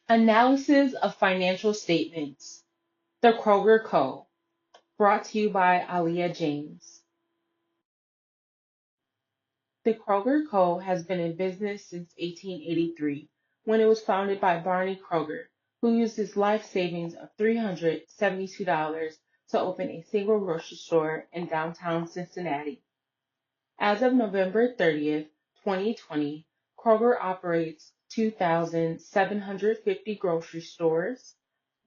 Analysis of Financial Statements. The Kroger Co. Brought to you by Aliyah James. The Kroger Co. has been in business since 1883, when it was founded by Barney Kroger, who used his life savings of $372 to open a single grocery store in downtown Cincinnati. As of November 30th, 2020, Kroger operates 2,750 grocery stores,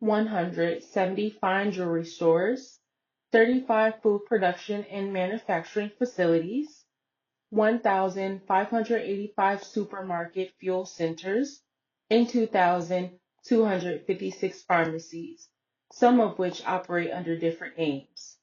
170 fine jewelry stores, 35 food production and manufacturing facilities, 1,585 supermarket fuel centers, and 2,256 pharmacies, some of which operate under different names.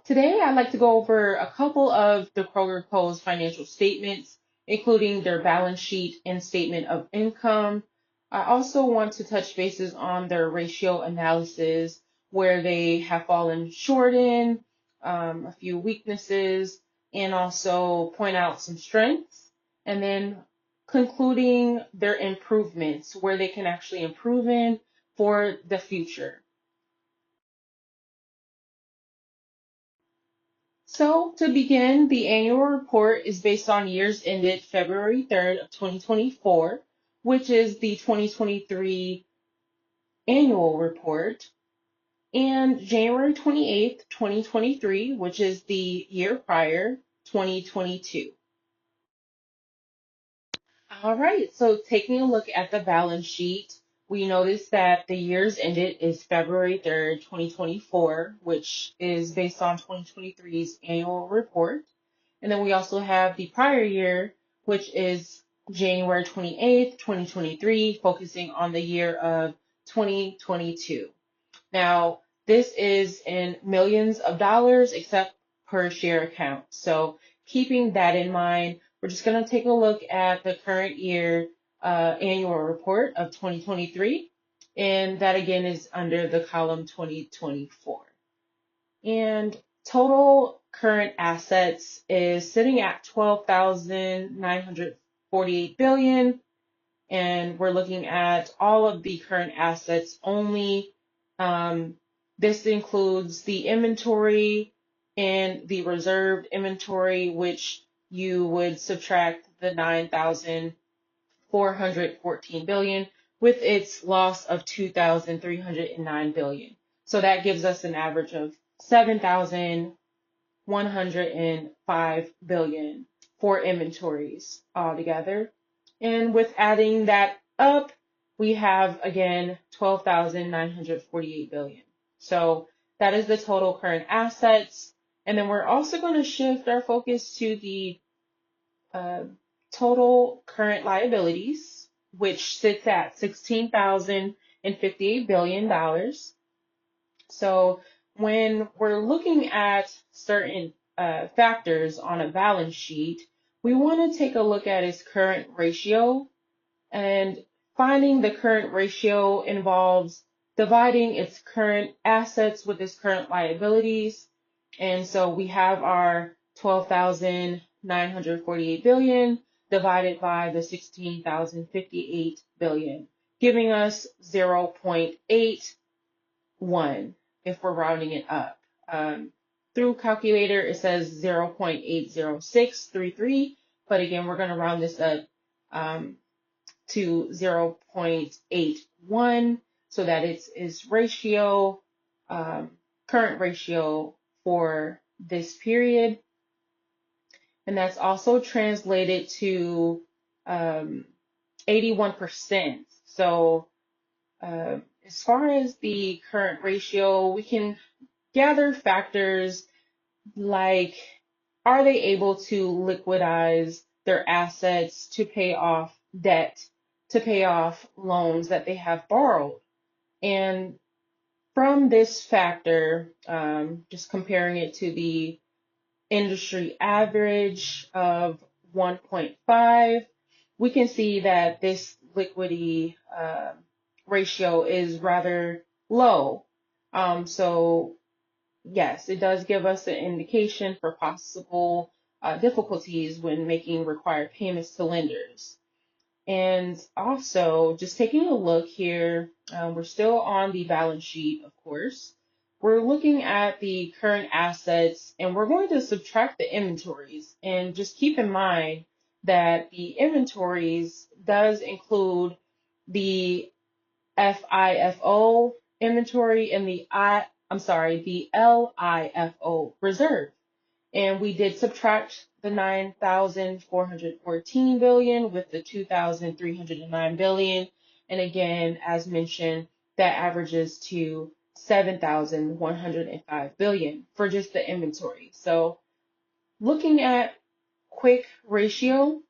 Today, I'd like to go over a couple of the Kroger Co.'s financial statements, including their balance sheet and statement of income. I also want to touch bases on their ratio analysis, where they have fallen short in, a few weaknesses, and also point out some strengths, and then concluding their improvements, where they can actually improve in for the future. So to begin, the annual report is based on years ended February 3rd of 2024, which is the 2023 annual report, and January 28th, 2023, which is the year prior, 2022. All right, so taking a look at the balance sheet, we notice that the years ended is February 3rd, 2024, which is based on 2023's annual report. And then we also have the prior year, which is January 28th, 2023, focusing on the year of 2022. Now, this is in millions of dollars except per share account. So keeping that in mind, we're just going to take a look at the current year annual report of 2023. And that again is under the column 2024. And total current assets is sitting at 12,948 billion. And we're looking at all of the current assets only. This includes the inventory and the reserved inventory, which you would subtract the 9,414 billion with its loss of 2,309 billion. So that gives us an average of 7,105 billion for inventories altogether. And with adding that up, we have again 12,948 billion. So that is the total current assets. And then we're also going to shift our focus to the total current liabilities, which sits at $16,058 billion. So when we're looking at certain factors on a balance sheet, we want to take a look at its current ratio, and finding the current ratio involves dividing its current assets with its current liabilities. And so we have our 12,948 billion divided by the 16,058 billion, giving us 0.81 if we're rounding it up. Through calculator, it says 0.80633, but again, we're going to round this up to 0.81 so that it's ratio, current ratio for this period. And that's also translated to 81%. So as far as the current ratio, we can gather factors like, are they able to liquidize their assets to pay off debt, to pay off loans that they have borrowed? And from this factor, just comparing it to the industry average of 1.5, we can see that this liquidity ratio is rather low. So yes, it does give us an indication for possible difficulties when making required payments to lenders. And also, just taking a look here, we're still on the balance sheet, of course. We're looking at the current assets and we're going to subtract the inventories. And just keep in mind that the inventories does include the FIFO inventory and the LIFO reserve. And we did subtract the 9,414 billion with the 2,309 billion. And again, as mentioned, that averages to 7,105 billion for just the inventory. So looking at quick ratio,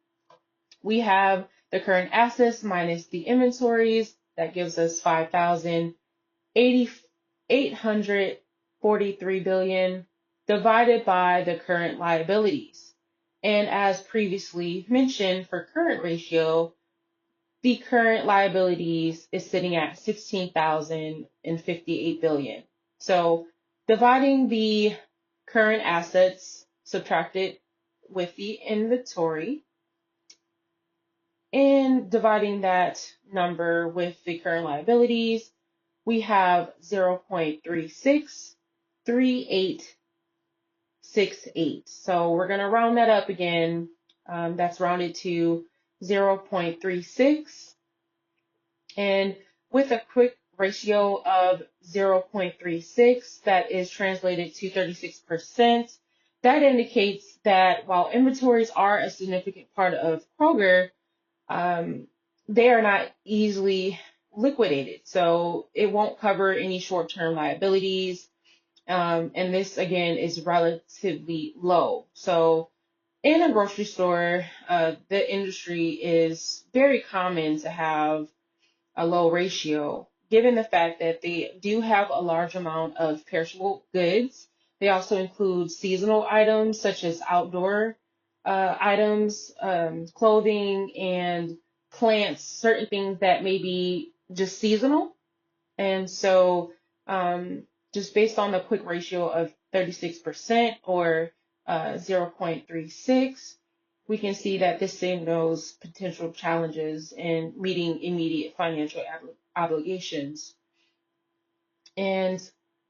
we have the current assets minus the inventories. That gives us 5,843 billion divided by the current liabilities. And as previously mentioned, for current ratio, the current liabilities is sitting at 16,058 billion. So dividing the current assets subtracted with the inventory and dividing that number with the current liabilities, we have 0.363868. So we're going to round that up again. That's rounded to 0.36. And with a quick ratio of 0.36, that is translated to 36%. That indicates that while inventories are a significant part of Kroger, they are not easily liquidated. So it won't cover any short-term liabilities. And this, again, is relatively low. So in a grocery store, the industry is very common to have a low ratio, given the fact that they do have a large amount of perishable goods. They also include seasonal items such as outdoor items, clothing, and plants, certain things that may be just seasonal. And so just based on the quick ratio of 36% or 0.36, we can see that this signals potential challenges in meeting immediate financial obligations. And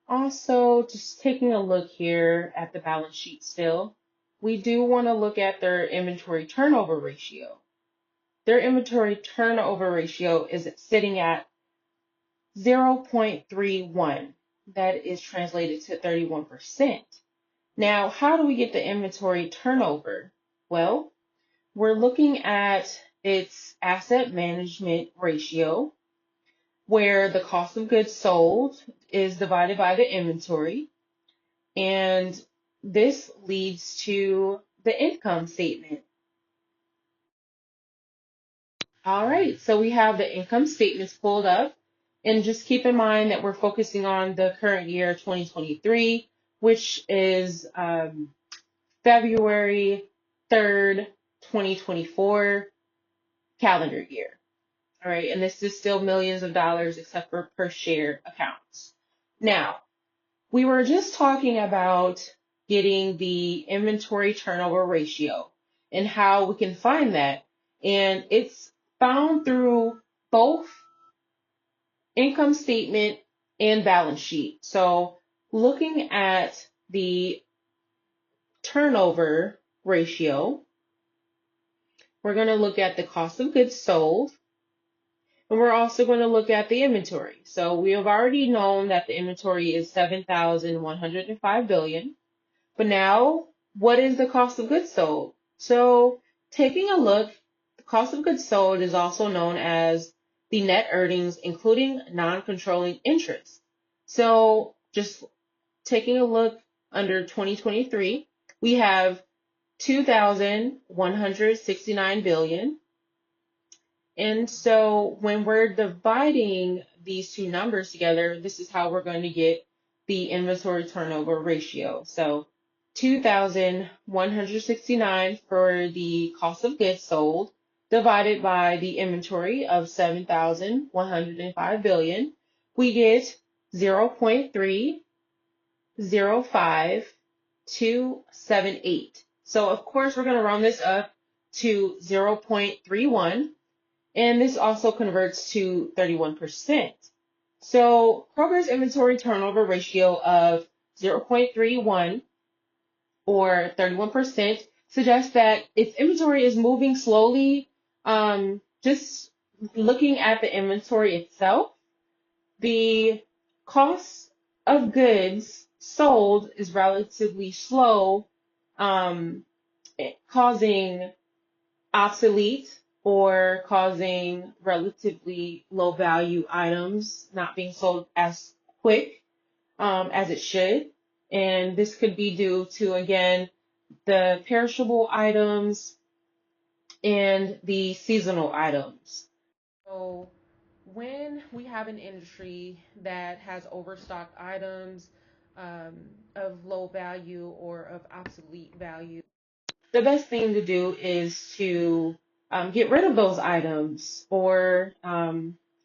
also, just taking a look here at the balance sheet still, we do want to look at their inventory turnover ratio. Their inventory turnover ratio is sitting at 0.31. That is translated to 31%. Now, how do we get the inventory turnover? Well, we're looking at its asset management ratio, where the cost of goods sold is divided by the inventory. And this leads to the income statement. All right, so we have the income statements pulled up. And just keep in mind that we're focusing on the current year, 2023, which is February 3rd, 2024 calendar year. All right, and this is still millions of dollars except for per share accounts. Now, we were just talking about getting the inventory turnover ratio and how we can find that. And it's found through both income statement and balance sheet. So looking at the turnover ratio, we're going to look at the cost of goods sold, and we're also going to look at the inventory. So we have already known that the inventory is 7,105 billion. But now, what is the cost of goods sold? So taking a look, the cost of goods sold is also known as the net earnings, including non-controlling interest. So just taking a look under 2023, we have 2,169 billion. And so when we're dividing these two numbers together, this is how we're going to get the inventory turnover ratio. So 2,169 for the cost of goods sold divided by the inventory of 7,105 billion, we get 0.305278. So of course, we're going to round this up to 0.31, and this also converts to 31%. So Kroger's inventory turnover ratio of 0.31 or 31% suggests that its inventory is moving slowly. Just looking at the inventory itself, the cost of goods sold is relatively slow, um, causing obsolete or causing relatively low value items not being sold as quick as it should. And this could be due to, again, the perishable items and the seasonal items. So when we have an industry that has overstocked items um, of low value or of obsolete value, the best thing to do is to get rid of those items, or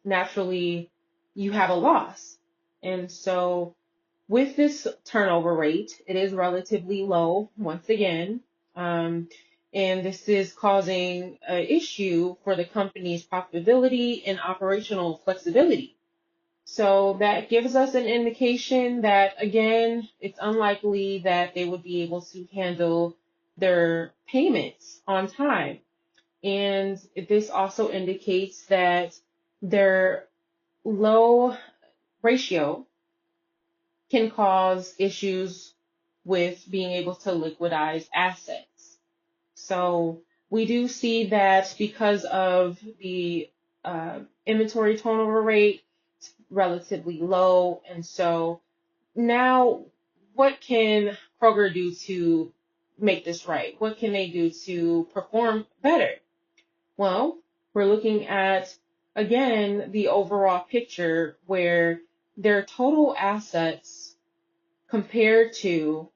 naturally you have a loss. And so with this turnover rate, it is relatively low once again. Um, and this is causing an issue for the company's profitability and operational flexibility. So that gives us an indication that, again, it's unlikely that they would be able to handle their payments on time. And this also indicates that their low ratio can cause issues with being able to liquidize assets. So we do see that because of the inventory turnover rate, it's relatively low. And so now, what can Kroger do to make this right? What can they do to perform better? Well, we're looking at, again, the overall picture where their total assets compared to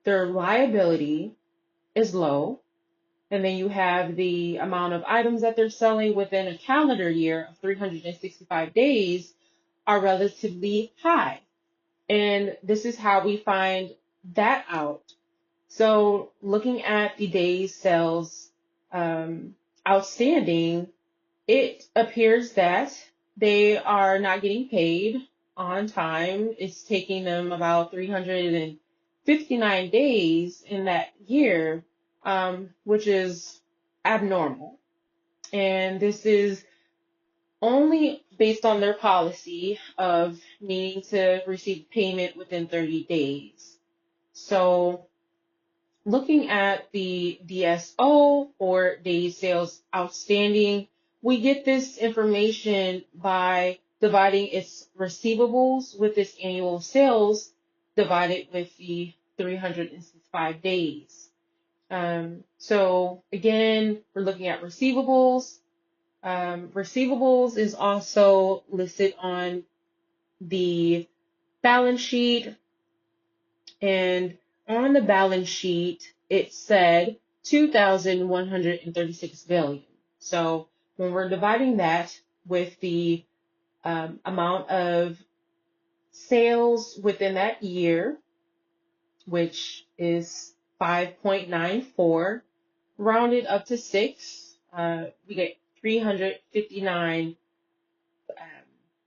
their liability is low. And then you have the amount of items that they're selling within a calendar year of 365 days are relatively high. And this is how we find that out. So looking at the days sales outstanding, it appears that they are not getting paid on time. It's taking them about 359 days in that year, which is abnormal. And this is only based on their policy of needing to receive payment within 30 days. So looking at the DSO, or days sales outstanding, we get this information by dividing its receivables with its annual sales divided with the 365 days. So again, we're looking at receivables. Receivables is also listed on the balance sheet, and on the balance sheet, it said 2,136 billion. So when we're dividing that with the amount of sales within that year, which is 5.94, rounded up to 6, we get 359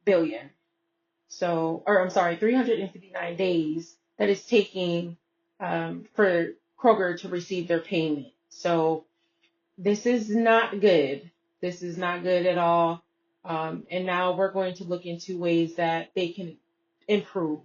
billion. So, or I'm sorry, 359 days that it's taking for Kroger to receive their payment. So this is not good. This is not good at all. And now we're going to look into ways that they can improve.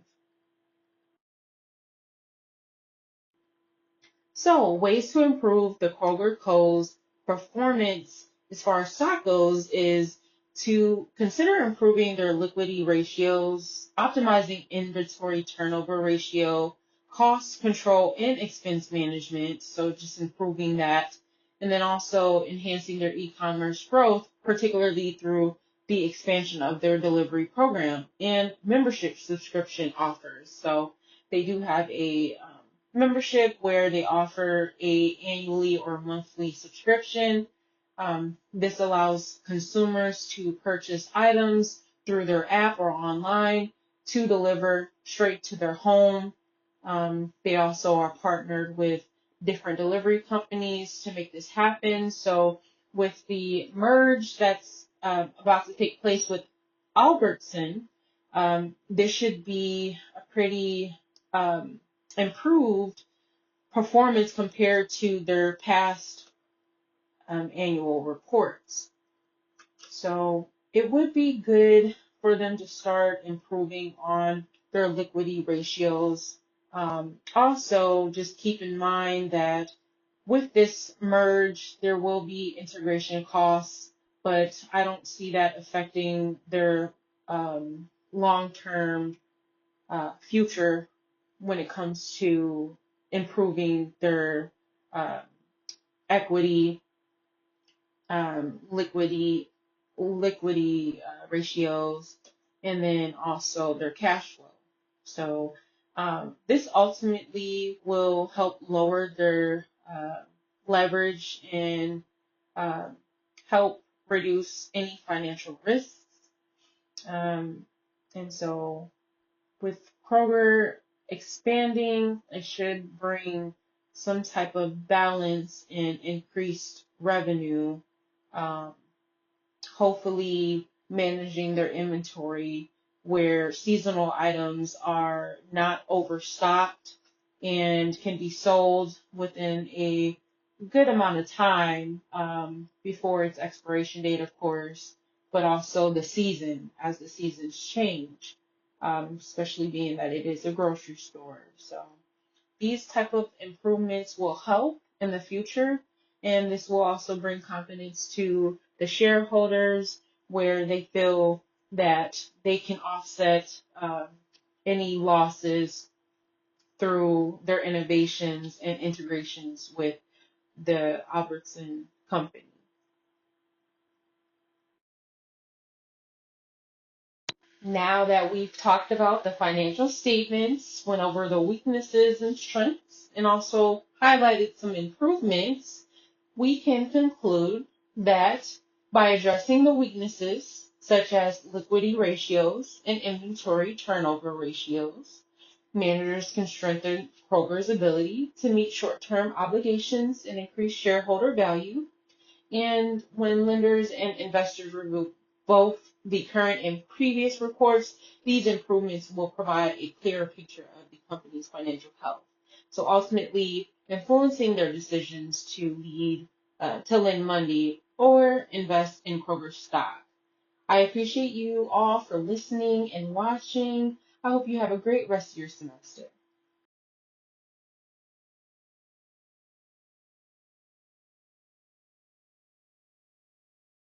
So, ways to improve the Kroger Co.'s performance as far as stock goes is to consider improving their liquidity ratios, optimizing inventory turnover ratio, cost control, and expense management. So, just improving that. And then also enhancing their e-commerce growth, particularly through the expansion of their delivery program and membership subscription offers. So, they do have a membership where they offer a annually or monthly subscription. This allows consumers to purchase items through their app or online to deliver straight to their home. They also are partnered with different delivery companies to make this happen. So with the merge that's about to take place with Albertson, this should be a pretty improved performance compared to their past annual reports. So it would be good for them to start improving on their liquidity ratios. Also, just keep in mind that with this merge, there will be integration costs, but I don't see that affecting their long-term future when it comes to improving their uh, equity, liquidity, ratios, and then also their cash flow. So this ultimately will help lower their leverage and uh, help reduce any financial risks. Um, and so with Kroger expanding, it should bring some type of balance and increased revenue, um, hopefully managing their inventory where seasonal items are not overstocked and can be sold within a good amount of time before its expiration date, of course, but also the season as the seasons change, especially being that it is a grocery store. So these type of improvements will help in the future, and this will also bring confidence to the shareholders where they feel that they can offset any losses through their innovations and integrations with the Albertson company. Now that we've talked about the financial statements, went over the weaknesses and strengths, and also highlighted some improvements, we can conclude that by addressing the weaknesses, such as liquidity ratios and inventory turnover ratios, managers can strengthen Kroger's ability to meet short-term obligations and increase shareholder value. And when lenders and investors review both the current and previous reports, these improvements will provide a clearer picture of the company's financial health. So ultimately, influencing their decisions to lend money or invest in Kroger stock. I appreciate you all for listening and watching. I hope you have a great rest of your semester.